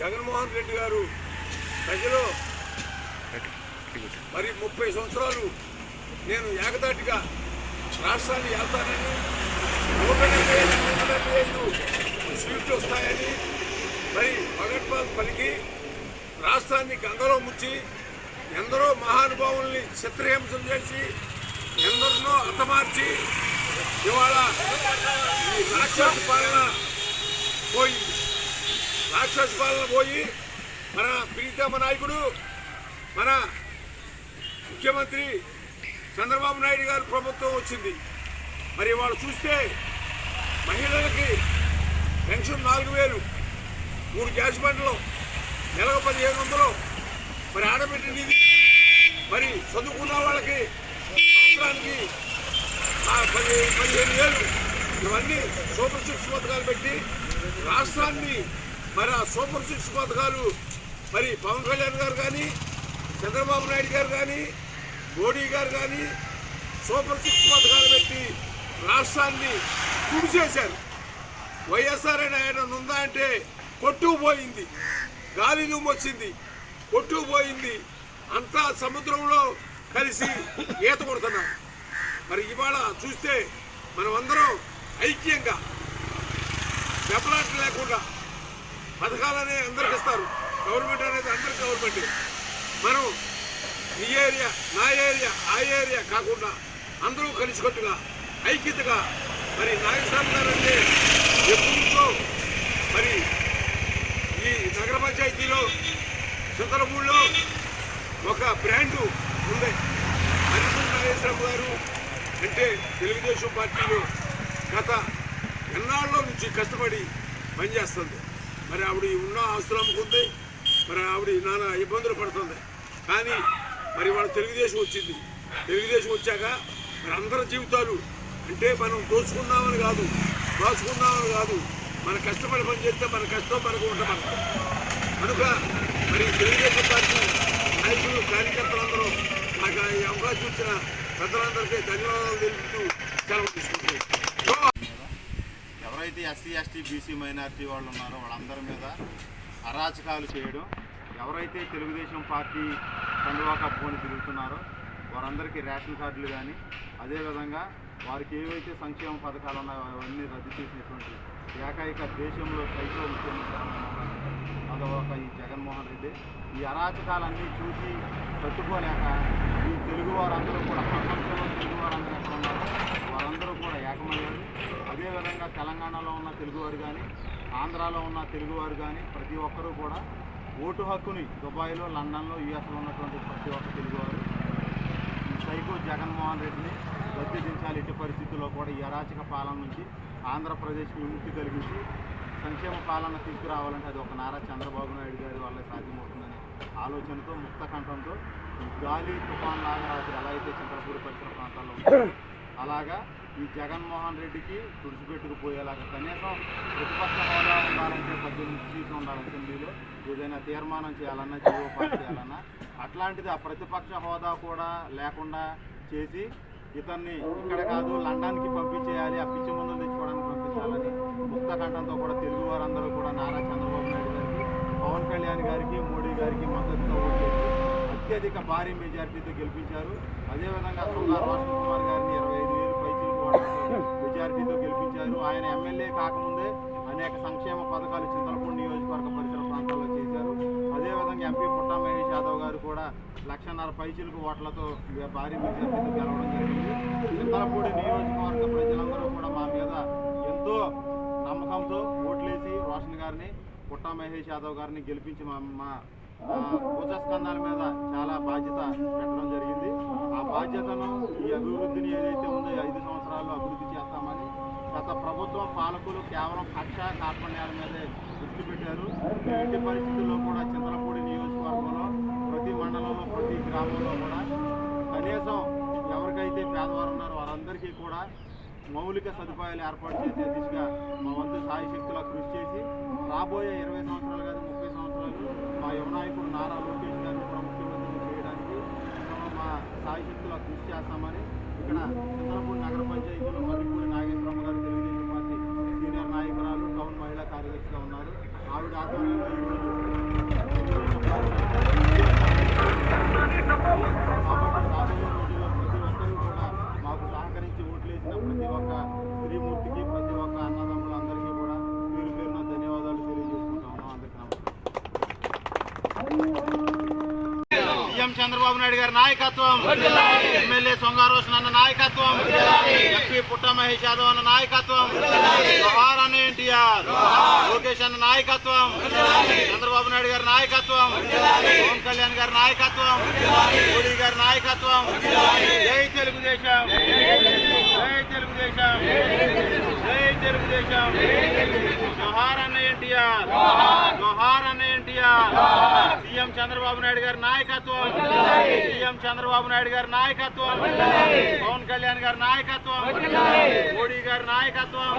జగన్మోహన్ రెడ్డి గారు ప్రజలు మరి 30 సంవత్సరాలు నేను ఏకదాటిగా రాష్ట్రాన్ని వెళ్తానని 175 సీట్లు వస్తాయని మరి పగడ్పాలు పలికి రాష్ట్రాన్ని గంగలో ముంచి ఎందరో మహానుభావుల్ని చిత్రహింసలు చేసి ఎందరినో హతమార్చి ఇవాళ ఈ రాక్షస పాలన పోయి మన ప్రీతమ నాయకుడు మన ముఖ్యమంత్రి చంద్రబాబు నాయుడు గారి ప్రభుత్వం వచ్చింది. మరి వాళ్ళు చూస్తే మహిళలకి పెన్షన్ 4000, 3 గ్యాస్ బండ్లు, నెలకు 1500, మరి ఆడబిడ్డ నిధి, మరి చదువుకున్న వాళ్ళకి సంవత్సరానికి 15,000, ఇవన్నీ సూపర్ 6 పథకాలు పెట్టి రాష్ట్రాన్ని మరి ఆ సూపర్ 6 పథకాలు మరి పవన్ కళ్యాణ్ గారు కానీ, చంద్రబాబు నాయుడు గారు కానీ, మోడీ గారు కానీ సూపర్ 6 పథకాలు పెట్టి రాష్ట్రాన్ని కుడిచేశారు. వైఎస్ఆర్ అని ఆయన ఉందా అంటే కొట్టుకుపోయింది, గాలి దుమ్ము వచ్చింది, కొట్టుకుపోయింది, అంతా సముద్రంలో కలిసి ఈత కొడుతున్నాం. మరి ఇవాళ చూస్తే మనమందరం ఐక్యంగా దెబ్బలాట లేకుండా పథకాలనే అందరికి ఇస్తారు. గవర్నమెంట్ అనేది అందరికి గవర్నమెంట్. మనం ఈ ఏరియా, నా ఏరియా, ఆ ఏరియా కాకుండా అందరూ కలిసికట్టుగా ఐక్యతగా మరి నాగస్వామి గారు అంటే ఎప్పటి నుంచో మరి ఈ నగర పంచాయతీలో చింతలపూడిలో ఒక బ్రాండు ఉంది. హరిపూడి నాగేశ్వరరావు గారు అంటే తెలుగుదేశం పార్టీలో గత ఎన్నాళ్ళలో నుంచి కష్టపడి పనిచేస్తుంది. మరి ఆవిడ ఉన్న ఆస్తులు అమ్ముకుంది, మరి ఆవిడ నానా ఇబ్బందులు పడుతుంది. కానీ మరి వాళ్ళ తెలుగుదేశం వచ్చింది. తెలుగుదేశం వచ్చాక మరి అందరి జీవితాలు అంటే మనం దోచుకున్నామని కాదు, మన కష్టపడి పని చేస్తే మన కష్టం మనకు ఉంటాం. కనుక మరి తెలుగుదేశం పార్టీ నాయకులు, కార్యకర్తలందరూ నాకు ఈ అవకాశం ఇచ్చిన పెద్దలందరికీ ధన్యవాదాలు తెలుపుతూ సెలవు తీసుకుంటున్నాం. ఎవరైతే ఎస్సీ, ఎస్టీ, బీసీ మైనారిటీ వాళ్ళు ఉన్నారో వాళ్ళందరి మీద అరాచకాలు చేయడం, ఎవరైతే తెలుగుదేశం పార్టీ కండువా కప్పుకొని తిరుగుతున్నారో వారందరికీ రేషన్ కార్డులు కానీ, అదేవిధంగా వారికి ఏవైతే సంక్షేమ పథకాలు ఉన్నాయో అవన్నీ రద్దు చేసినటువంటి ఏకైక దేశంలో సైకో ముఖ్యమంత్రి అదొక ఈ జగన్మోహన్ రెడ్డి. ఈ అరాచకాలన్నీ చూసి తట్టుకోలేక ఈ తెలుగు వారందరూ కూడా, ప్రపంచంలో తెలుగు వారందరూ ఎక్కడ ఉన్నారో వారందరూ కూడా ఏకమయ్యారు. అదేవిధంగా తెలంగాణలో ఉన్న తెలుగువారు కానీ, ఆంధ్రాలో ఉన్న తెలుగువారు కానీ ప్రతి ఒక్కరూ కూడా ఓటు హక్కుని దుబాయ్లో, లండన్లో, యుఎస్లో ఉన్నటువంటి ప్రతి ఒక్క తెలుగువారు ఈ సైకో జగన్మోహన్ రెడ్డిని గద్దెదించాలి. ఎట్టి పరిస్థితుల్లో కూడా ఈ అరాచక పాలన నుంచి ఆంధ్రప్రదేశ్కి విముక్తి కలిగించి సంక్షేమ పాలన తీసుకురావాలంటే అది ఒక నారా చంద్రబాబు నాయుడు గారి వల్లే సాధ్యమవుతుందని ఆలోచనతో, ముక్త కంఠంతో ఈ గాలి తుఫాన్ లాగా రాత్రి ఎలా అయితే చింతలపూడి పరిసర ప్రాంతాల్లో ఉంటుందో అలాగా ఈ జగన్మోహన్ రెడ్డికి తుడిచిపెట్టుకుపోయేలాగా కనీసం ప్రతిపక్ష హోదా ఉండాలంటే 18 సీట్లు ఉండాలి అసెంబ్లీలో, ఏదైనా తీర్మానం చేయాలన్నా, జీవో పాస్ చేయాలన్నా. అట్లాంటిది ఆ ప్రతిపక్ష హోదా కూడా లేకుండా చేసి ఇతన్ని ఇక్కడ కాదు లండన్కి పంపించేయాలి, ఆ పిచ్చి మందులు తెచ్చుకోవడానికి పంపించాలని ముక్త కంఠంతో కూడా తెలుగు వారందరూ కూడా నారా చంద్రబాబు నాయుడు గారికి, పవన్ కళ్యాణ్ గారికి, మోడీ గారికి మద్దతుగా ఓటేసి అత్యధిక భారీ మెజార్టీతో గెలిపించారు. అదేవిధంగా సుందర రోషన్ కుమార్ గారిని 25,000 పైచిలకు మెజార్టీతో గెలిపించారు. ఆయన ఎమ్మెల్యే కాకముందే అనేక సంక్షేమ పథకాలు చింతలపూడి నియోజకవర్గ పరిసర ప్రాంతాల్లో చేశారు. అదేవిధంగా ఎంపీ పుట్టా మహేష్ యాదవ్ గారు కూడా 1,50,000 పైచిలకు ఓట్లతో భారీ మెజార్టీతో గెలవడం జరిగింది. చింతలపూడి నియోజకవర్గ ప్రజలందరూ కూడా మా మీద ఎంతో నమ్మకంతో ఓట్లేసి రోషన్ గారిని, పుట్టా మహేష్ యాదవ్ గారిని గెలిపించి మా భుజస్కంధాల మీద చాలా బాధ్యత పెట్టడం జరిగింది. ఆ బాధ్యతను, ఈ అభివృద్ధిని ఏదైతే ఉందో 5 సంవత్సరాల్లో అభివృద్ధి చేస్తామని గత ప్రభుత్వం పాలకులు కేవలం కక్ష కార్పణ్యాల మీదే దృష్టి పెట్టారు. ఎట్టి పరిస్థితుల్లో కూడా చింతలపూడి నియోజకవర్గంలో ప్రతి మండలంలో, ప్రతి గ్రామంలో కూడా కనీసం ఎవరికైతే పేదవారు ఉన్నారో వారందరికీ కూడా మౌలిక సదుపాయాలు ఏర్పాటు చేసే దిశగా మా వంతు సాయశక్తులా కృషి చేసి రాబోయే 20 సంవత్సరాలు కాదు 30 సంవత్సరాలు మా యువ నాయకుడు నారా లోకేష్ గారిని కూడా ముఖ్యమంత్రి చేయడానికి మా సాయశక్తులా కృషి చేస్తామని ఇక్కడ చింతలపూడి నగర పంచాయతీలో మర్రిపూడి నాగేశ్వరమ్మ గారు తెలుగుదేశం పార్టీ సీనియర్ నాయకురాలు, టౌన్ మహిళా కార్యదర్శిగా ఉన్నారు. ఆవిడ ఆధ్వర్యంలో మాకు సహకరించి ఓట్లేసిన ప్రతి ఒక్క శ్రీమూర్తికి, ప్రతి ఒక్క అన్నదమ్ములందరికీ కూడా పేరు పేరున ధన్యవాదాలు తెలియజేసుకుంటా ఉన్నాం. అందరికీ సీఎం చంద్రబాబు నాయుడు గారి నాయకత్వం, ఎమ్మెల్యే సొంగారోషన్ అన్న నాయకత్వం, ఎంపీ పుట్ట మహేష్ యాదవ్ అన్న నాయకత్వం, జోహార్ అన్న ఎన్టీఆర్, లోకేష్ అన్న నాయకత్వం, చంద్రబాబు నాయుడు గారి నాయకత్వం, పవన్ కళ్యాణ్ గారి నాయకత్వం, మోడీ గారి నాయకత్వం. జై తెలుగుదేశం, జై తెలుగుదేశం, జై తెలుగుదేశం. జోహార్ అన్న ఎన్టీఆర్, జోహార్ అన్న ఎన్టీఆర్. సీఎం చంద్రబాబు నాయుడు గారి నాయకత్వం, సీఎం చంద్రబాబు నాయుడు గారి నాయకత్వం, పవన్ కళ్యాణ్ గారి నాయకత్వం, మోడీ గారి నాయకత్వం.